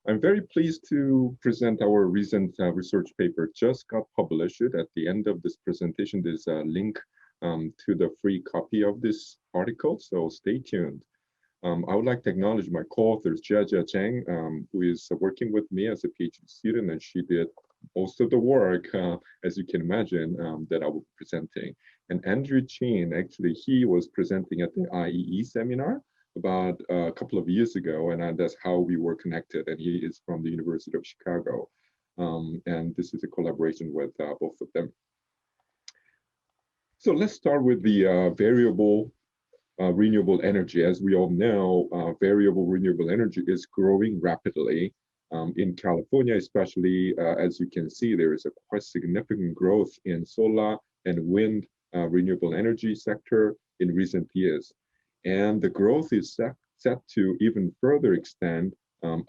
I'm very pleased to present our recent research paper. Just got published. At the end of this presentation, there's a link to the free copy of this article, so stay tuned. I would like to acknowledge my co-authors, Jia Chang, who is working with me as a PhD student, and she did most of the work, as you can imagine, that I will be presenting. And Andrew Chin, actually, he was presenting at the IEE seminar about a couple of years ago, and that's how we were connected. And he is from the University of Chicago. And this is a collaboration with both of them. So let's start with the variable renewable energy. As we all know, variable renewable energy is growing rapidly. In California, especially, as you can see, there is a quite significant growth in solar and wind renewable energy sector in recent years. And the growth is set to even further extend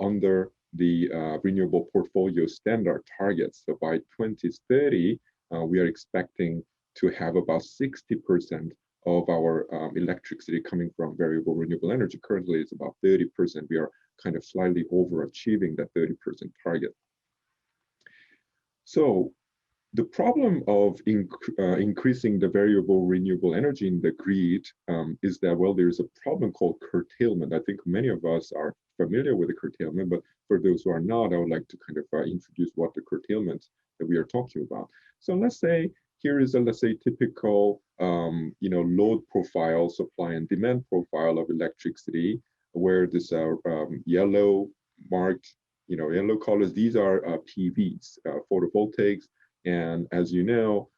under the renewable portfolio standard targets. So by 2030, we are expecting to have about 60% of our electricity coming from variable renewable energy. Currently, it's about 30%. We are kind of slightly overachieving that 30% target. So the problem of increasing the variable renewable energy in the grid is that, well, there's a problem called curtailment. I think many of us are familiar with the curtailment, but for those who are not, I would like to kind of introduce what the curtailment that we are talking about. So let's say here is a, let's say, typical load profile, supply and demand profile of electricity, where this yellow marked, yellow colors, these are PVs, photovoltaics. And as you know,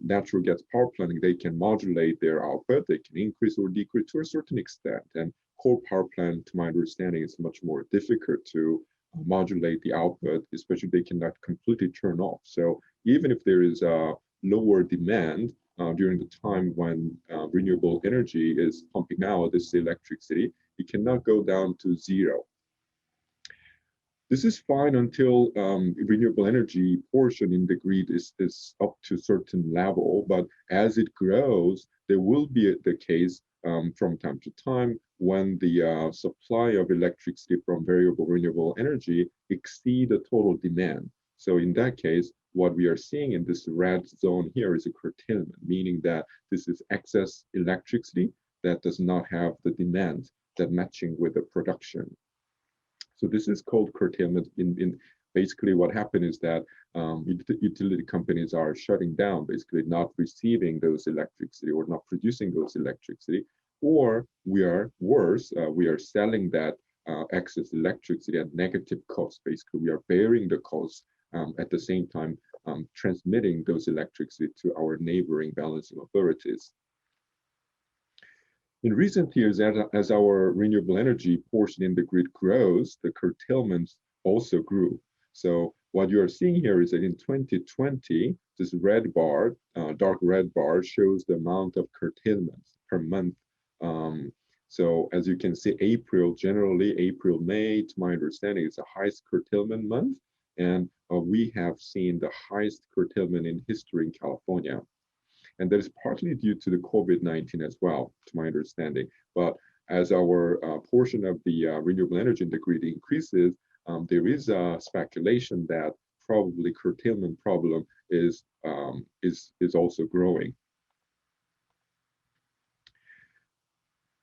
natural gas power plant, they can modulate their output. They can increase or decrease to a certain extent. And coal power plant, to my understanding, is much more difficult to modulate the output, especially they cannot completely turn off. So even if there is a lower demand during the time when renewable energy is pumping out this electricity, it cannot go down to zero. This is fine until renewable energy portion in the grid is up to a certain level, but as it grows, there will be the case from time to time when the supply of electricity from variable renewable energy exceed the total demand. So in that case, what we are seeing in this red zone here is a curtailment, meaning that this is excess electricity that does not have the demand that matching with the production. So this is called curtailment. In basically what happened is that utility companies are shutting down, basically not receiving those electricity or not producing those electricity, or we are worse, we are selling that excess electricity at negative cost. Basically, we are bearing the cost at the same time transmitting those electricity to our neighboring balancing authorities. In recent years, as our renewable energy portion in the grid grows, the curtailment also grew. So what you are seeing here is that in 2020, this red bar, dark red bar, shows the amount of curtailments per month. So as you can see, generally April, May, to my understanding, is the highest curtailment month. And we have seen the highest curtailment in history in California. And that is partly due to the COVID-19 as well, to my understanding. But as our portion of the renewable energy in the grid increases, there is a speculation that probably curtailment problem is also growing.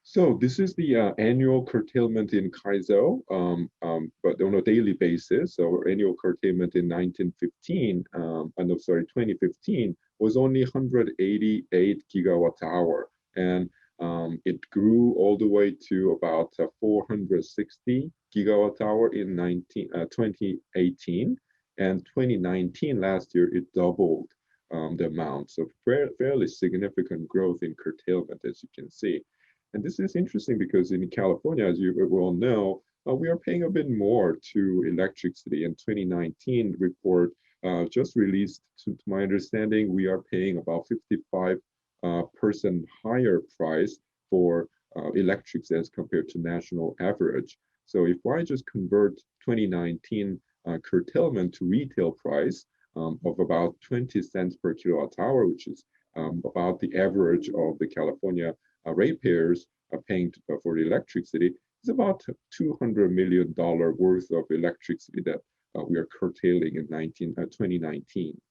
So this is the annual curtailment in CAISO, but on a daily basis. So annual curtailment in 2015 was only 188 gigawatt hour, and it grew all the way to about 460 gigawatt hour in 2018, and 2019 last year it doubled the amount. So fairly significant growth in curtailment, as you can see. And this is interesting because in California, as you all know, we are paying a bit more to electricity. In 2019 report just released, to my understanding, we are paying about 55% higher price for electrics as compared to national average. So if I just convert 2019 curtailment to retail price of about 20 cents per kilowatt hour, which is about the average of the California ratepayers paying for the electricity, It's about $200 million worth of electricity that we are curtailing in 2019.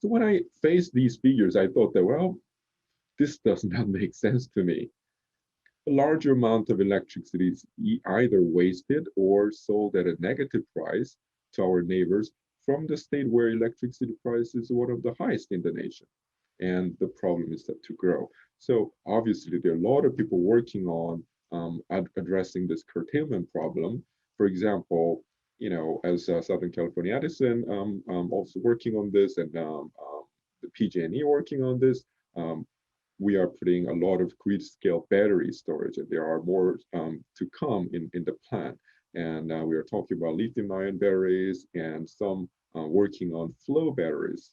So when I faced these figures, I thought that, well, this does not make sense to me. A larger amount of electricity is either wasted or sold at a negative price to our neighbors from the state where electricity price is one of the highest in the nation. And the problem is that to grow. So obviously there are a lot of people working on addressing this curtailment problem. For example, as Southern California Edison also working on this, and the PG&E working on this. We are putting a lot of grid scale battery storage, and there are more to come in the plan. And we are talking about lithium ion batteries and some working on flow batteries.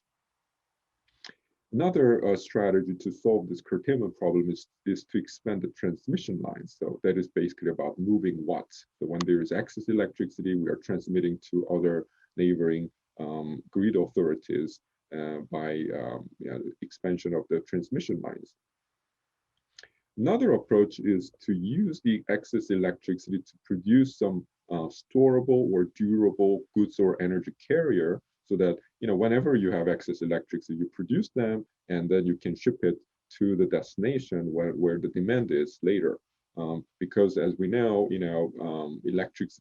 Another strategy to solve this curtailment problem is to expand the transmission lines. So that is basically about moving watts. So when there is excess electricity, we are transmitting to other neighboring grid authorities by expansion of the transmission lines. Another approach is to use the excess electricity to produce some storable or durable goods or energy carrier, so that whenever you have excess electricity, you produce them and then you can ship it to the destination where the demand is later. Because as we know,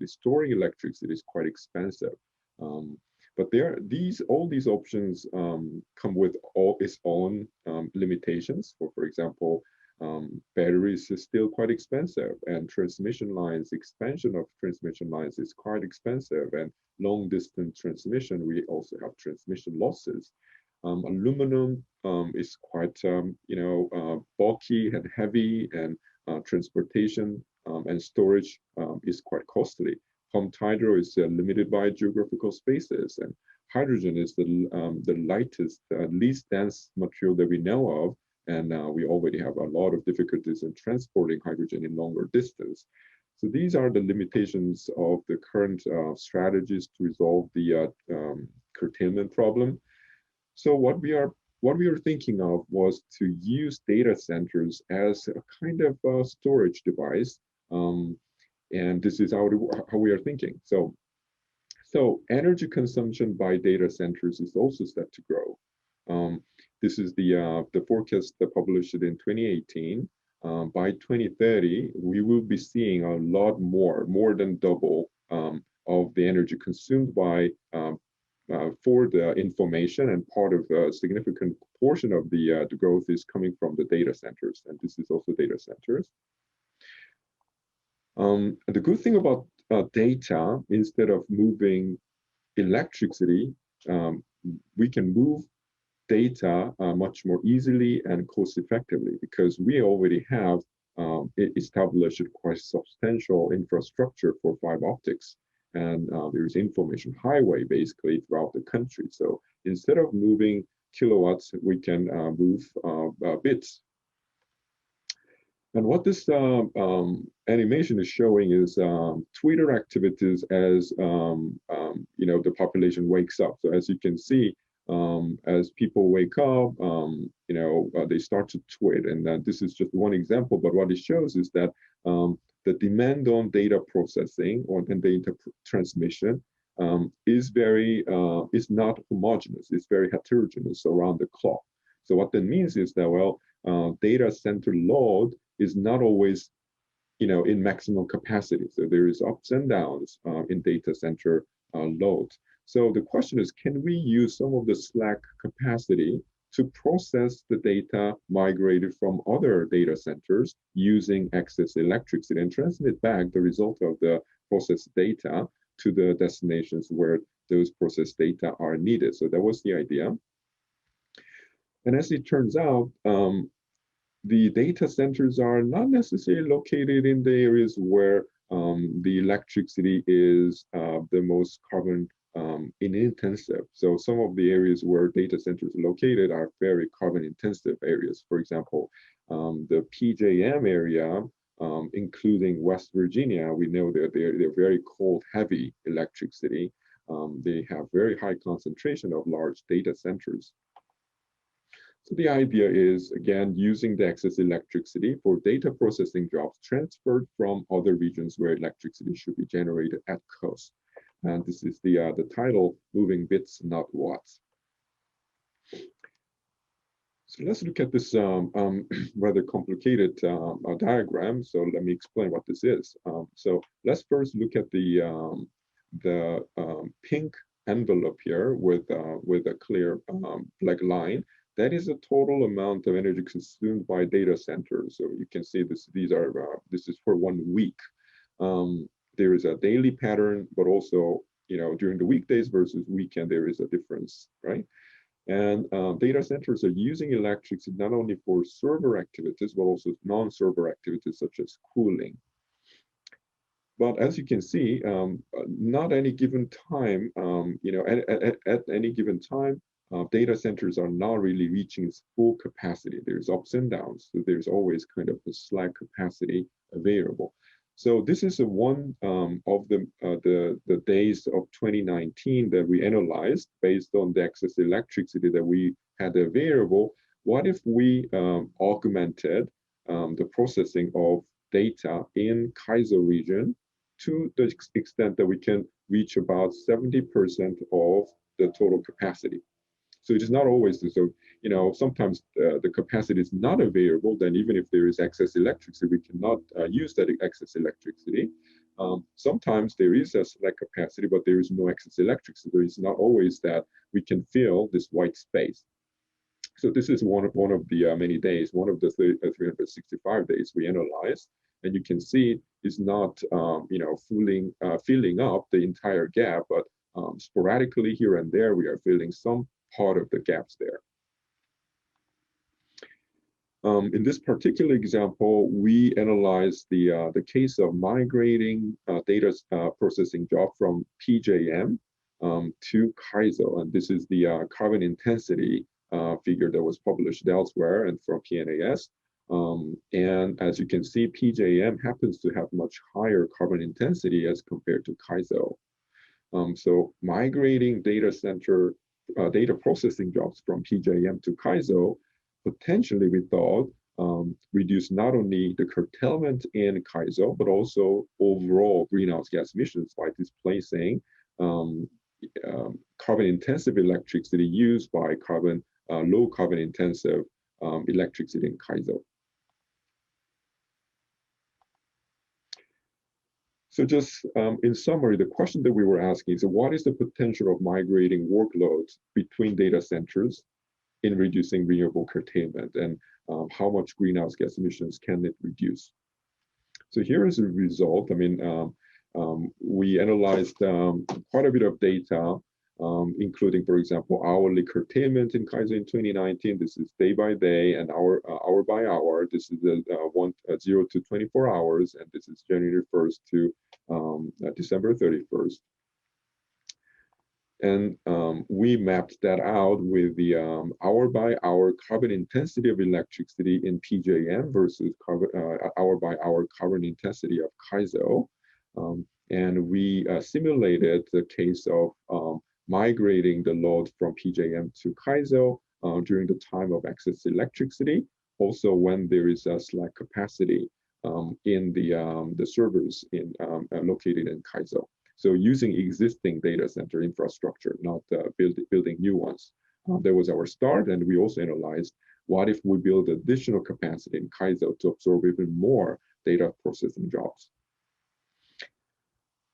storing electricity is quite expensive. But all these options come with its own limitations. For example, batteries is still quite expensive, and expansion of transmission lines is quite expensive, and long distance transmission, we also have transmission losses. Aluminum is quite bulky and heavy, and transportation and storage is quite costly. Pumped hydro is limited by geographical spaces, and hydrogen is the lightest, least dense material that we know of, and we already have a lot of difficulties in transporting hydrogen in longer distance. So these are the limitations of the current strategies to resolve the curtailment problem. So what we were thinking of was to use data centers as a kind of storage device, and this is how we are thinking. So energy consumption by data centers is also set to grow. This is the forecast that published in 2018. By 2030, we will be seeing a lot more than double of the energy consumed by for the information, and part of a significant portion of the growth is coming from the data centers, and this is also data centers. The good thing about data, instead of moving electricity, we can move data much more easily and cost effectively, because we already have established quite substantial infrastructure for fiber optics, and there is information highway basically throughout the country. So instead of moving kilowatts, we can move bits. And what this animation is showing is Twitter activities as the population wakes up. So as you can see, as people wake up, they start to tweet, and this is just one example. But what it shows is that the demand on data processing and data transmission is not homogeneous. It's very heterogeneous around the clock. So what that means is that data center load is not always in maximum capacity. So there is ups and downs in data center load. So the question is, can we use some of the slack capacity to process the data migrated from other data centers using excess electricity and transmit back the result of the processed data to the destinations where those processed data are needed? So that was the idea. And as it turns out, the data centers are not necessarily located in the areas where the electricity is the most carbon intensive. So some of the areas where data centers are located are very carbon intensive areas. For example, the PJM area, including West Virginia, we know that they're very cold heavy electricity. They have very high concentration of large data centers. So the idea is, again, using the excess electricity for data processing jobs transferred from other regions where electricity should be generated at cost. And this is the title, Moving Bits, Not Watts. So let's look at this rather complicated diagram. So let me explain what this is. So let's first look at the pink envelope here with a clear black line. That is the total amount of energy consumed by data centers. So you can see this. This is for 1 week. There is a daily pattern, but also during the weekdays versus weekend, there is a difference, right? And data centers are using electricity not only for server activities, but also non-server activities such as cooling. But as you can see, not any given time, at any given time, data centers are not really reaching its full capacity. There's ups and downs. So there's always kind of a slack capacity available. So this is one of the days of 2019 that we analyzed based on the excess electricity that we had available. What if we augmented the processing of data in Kaizo region to the extent that we can reach about 70% of the total capacity? So it is not always so, sometimes the capacity is not available, then even if there is excess electricity, we cannot use that excess electricity. Sometimes there is a slack capacity, but there is no excess electricity. So it's not always that we can fill this white space. So this is one of the many days, one of the 365 days we analyzed. And you can see it's not, filling up the entire gap, but sporadically here and there, we are filling some part of the gaps there. In this particular example, we analyzed the case of migrating data processing job from PJM to Kaizo, and this is the carbon intensity figure that was published elsewhere and from PNAS. And as you can see, PJM happens to have much higher carbon intensity as compared to Kaizo. So migrating data processing jobs from PJM to Kaizo, potentially we thought reduce not only the curtailment in Kaizo, but also overall greenhouse gas emissions by displacing carbon intensive electricity used by low carbon intensive electricity in Kaizo. So just in summary, the question that we were asking is, what is the potential of migrating workloads between data centers in reducing renewable curtailment, and how much greenhouse gas emissions can it reduce? So here is the result. I mean, we analyzed quite a bit of data, including, for example, hourly curtailment in Kaizo in 2019. This is day by day and hour by hour. This is the 0 to 24 hours, and this is January 1st to December 31st. And we mapped that out with the hour by hour carbon intensity of electricity in PJM versus hour by hour carbon intensity of Kaizo. And we simulated the case of migrating the load from PJM to Kaizo during the time of excess electricity, also when there is a slack capacity in the servers located in Kaizo. So using existing data center infrastructure, not building new ones. That was our start, and we also analyzed what if we build additional capacity in Kaizo to absorb even more data processing jobs.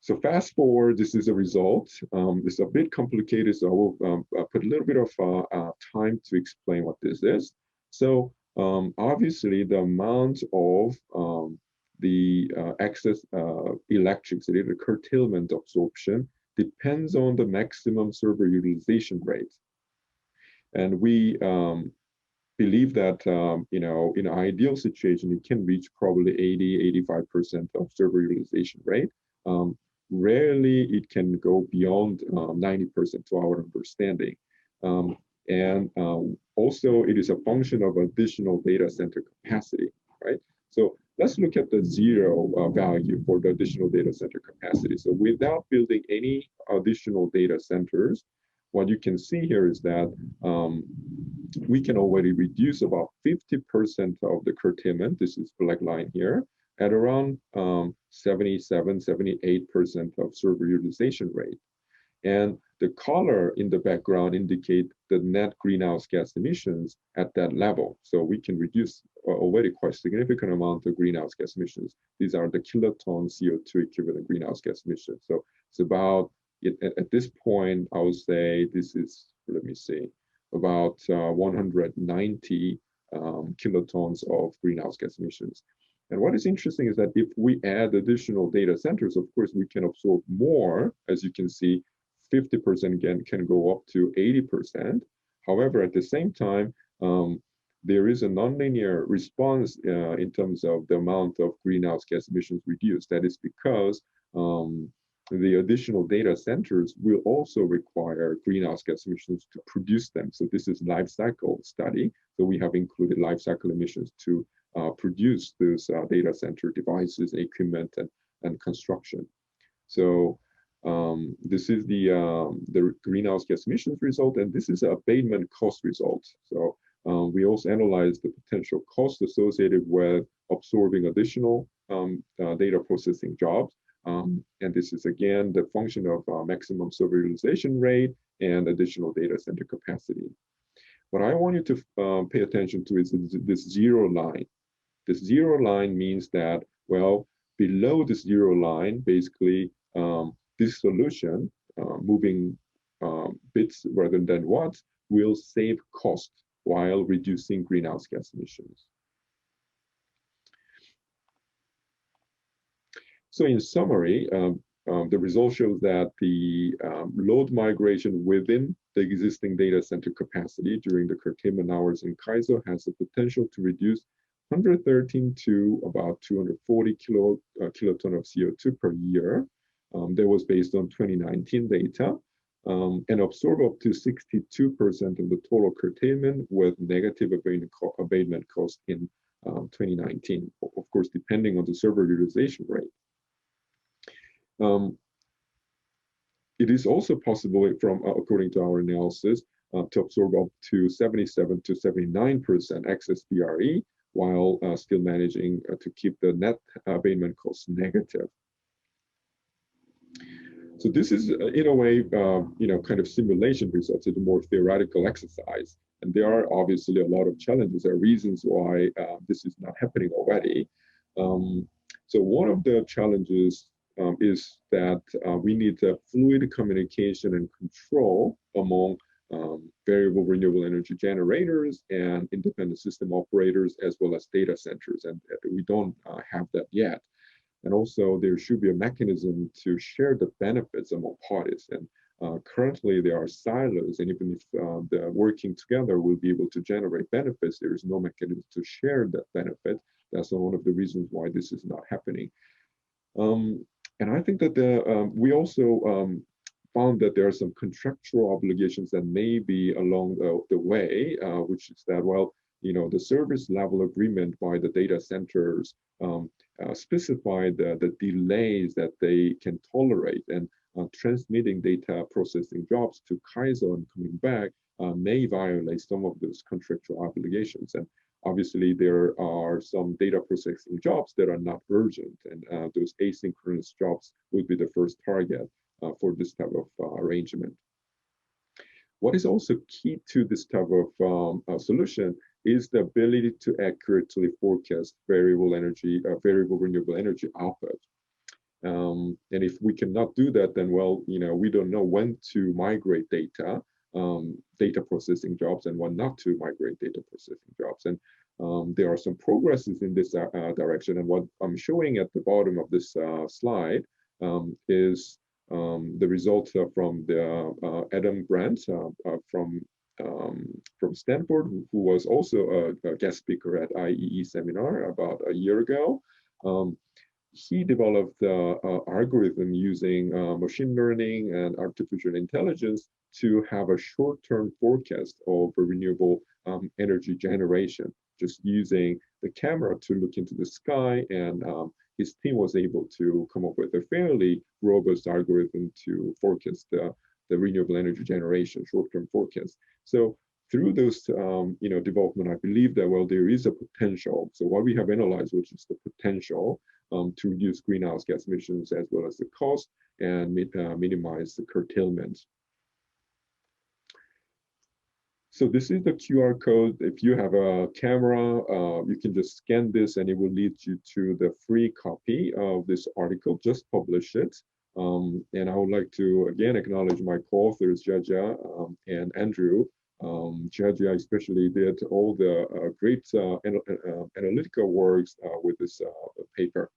So fast forward, this is a result. It's a bit complicated, so I will put a little bit of time to explain what this is. So obviously, the amount of the excess electricity, the curtailment absorption, depends on the maximum server utilization rate. And we believe that, in an ideal situation, it can reach probably 80–85% of server utilization rate. Rarely it can go beyond 90% to our understanding. And also it is a function of additional data center capacity, right? So let's look at the zero value for the additional data center capacity. So without building any additional data centers, what you can see here is that we can already reduce about 50% of the curtailment. This is black line here at around 77, 78% of server utilization rate. And the color in the background indicate the net greenhouse gas emissions at that level. So we can reduce already quite significant amount of greenhouse gas emissions. These are the kiloton CO2 equivalent greenhouse gas emissions. So it's about, at this point, I would say this is, let me see, about 190 kilotons of greenhouse gas emissions. And what is interesting is that if we add additional data centers, of course, we can absorb more. As you can see, 50% again can go up to 80%. However, at the same time, there is a nonlinear response in terms of the amount of greenhouse gas emissions reduced. That is because the additional data centers will also require greenhouse gas emissions to produce them. So this is life cycle study. So we have included life cycle emissions to produce those data center devices, equipment, and construction. So this is the greenhouse gas emissions result, and this is an abatement cost result. So we also analyzed the potential cost associated with absorbing additional data processing jobs. And this is again the function of maximum server utilization rate and additional data center capacity. What I want you to pay attention to is this zero line. This zero line means that, well, below this zero line, basically, this solution, moving bits rather than watts, will save cost while reducing greenhouse gas emissions. So in summary, the result shows that the load migration within the existing data center capacity during the curtailment hours in CAISO has the potential to reduce 113 to about 240 kiloton of CO2 per year. That was based on 2019 data, and absorb up to 62% of the total curtailment with negative abatement cost in 2019, of course, depending on the server utilization rate. It is also possible, according to our analysis, to absorb up to 77 to 79% excess PRE while still managing to keep the net abatement costs negative. So this is, in a way, kind of simulation results. It's a more theoretical exercise. And there are obviously a lot of challenges. There are reasons why this is not happening already. So one of the challenges is that we need fluid communication and control among variable renewable energy generators and independent system operators, as well as data centers. And we don't have that yet. And also, there should be a mechanism to share the benefits among parties. And currently, there are silos, and even if they're working together, we'll be able to generate benefits. There is no mechanism to share that benefit. That's one of the reasons why this is not happening. And I think that we also found that there are some contractual obligations that may be along the way, which is that, well, the service level agreement by the data centers specify the delays that they can tolerate, and transmitting data processing jobs to CAISO and coming back may violate some of those contractual obligations. And obviously, there are some data processing jobs that are not urgent, and those asynchronous jobs would be the first target for this type of arrangement. What is also key to this type of solution is the ability to accurately forecast variable renewable energy output. And if we cannot do that, then, well, we don't know when to migrate data processing jobs and when not to migrate data processing jobs. And there are some progresses in this direction. And what I'm showing at the bottom of this slide is the results from the Adam Bren from Stanford, who was also a guest speaker at IEE seminar about a year ago. He developed the algorithm using machine learning and artificial intelligence to have a short-term forecast of renewable energy generation, just using the camera to look into the sky. And his team was able to come up with a fairly robust algorithm to forecast the renewable energy generation, short-term forecast. So through those development, I believe that well there is a potential. So what we have analyzed, which is the potential to reduce greenhouse gas emissions as well as the cost and minimize the curtailment. So this is the QR code. If you have a camera, you can just scan this and it will lead you to the free copy of this article. Just publish it. And I would like to again acknowledge my co-authors, Jaja and Andrew. Jaja especially did all the great analytical works with this paper.